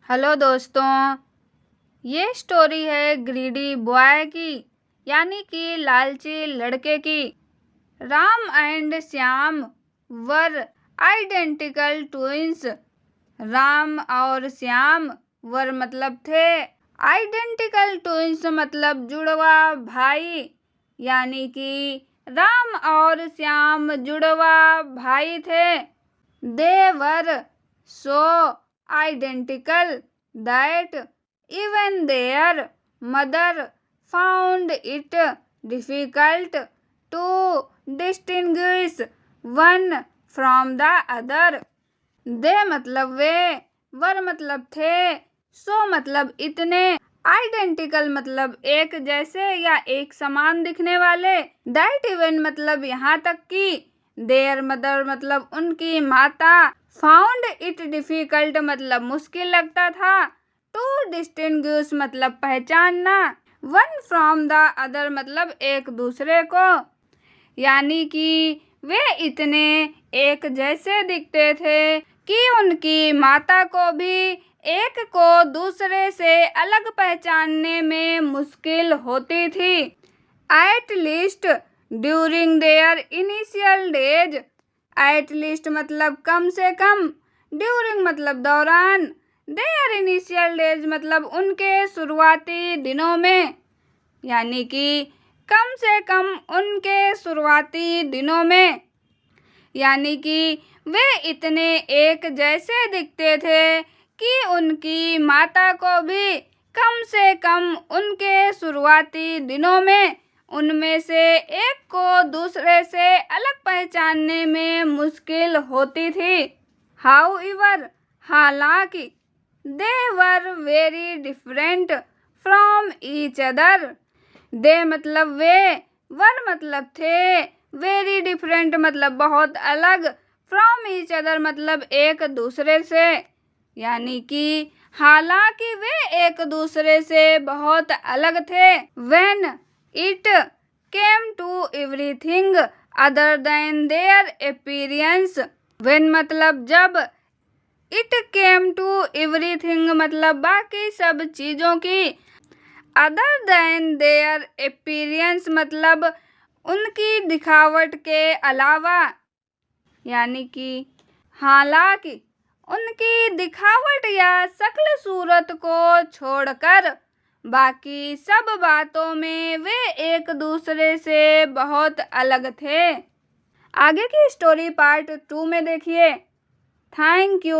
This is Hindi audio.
हेलो दोस्तों। ये स्टोरी है ग्रीडी बॉय की, यानी कि लालची लड़के की। Ram and Shyam were identical twins. Ram और श्याम वर मतलब थे, आइडेंटिकल ट्विंस मतलब जुड़वा भाई, यानी कि राम और श्याम जुड़वा भाई थे। दे वर so identical that even their mother found it difficult to distinguish one from the other. दे मतलब वे, वर मतलब थे, सो मतलब इतने, आइडेंटिकल मतलब एक जैसे या एक समान दिखने वाले, दैट इवन मतलब यहाँ तक कि, देयर मदर मतलब उनकी माता, फाउंड इट डिफिकल्ट मतलब मुश्किल लगता था, टू डिस्टिंग्विश मतलब पहचानना, वन फ्रॉम द अदर मतलब एक दूसरे को, यानी कि वे इतने एक जैसे दिखते थे कि उनकी माता को भी एक को दूसरे से अलग पहचानने में मुश्किल होती थी। At least during their initial days. At least मतलब कम से कम, ड्यूरिंग मतलब दौरान, देयर इनिशियल डेज मतलब उनके शुरुआती दिनों में, यानी कि कम से कम उनके शुरुआती दिनों में, यानी कि वे इतने एक जैसे दिखते थे कि उनकी माता को भी कम से कम उनके शुरुआती दिनों में उनमें से एक को दूसरे से अलग पहचानने में मुश्किल होती थी। हाउएवर हालांकि, they were very different from each other. They मतलब वे, वर मतलब थे, वेरी डिफरेंट मतलब बहुत अलग, फ्रॉम ईच अदर मतलब एक दूसरे से, यानी कि हालांकि वे एक दूसरे से बहुत अलग थे। When it came to everything other than their appearance. When मतलब जब, इट केम टू एवरीथिंग मतलब बाकी सब चीज़ों की, अदर देन देयर अपीयरेंस मतलब उनकी दिखावट के अलावा, यानी कि हालांकि उनकी दिखावट या शक्ल सूरत को छोड़कर बाकी सब बातों में वे एक दूसरे से बहुत अलग थे। आगे की स्टोरी पार्ट 2 में देखिए। Thank you.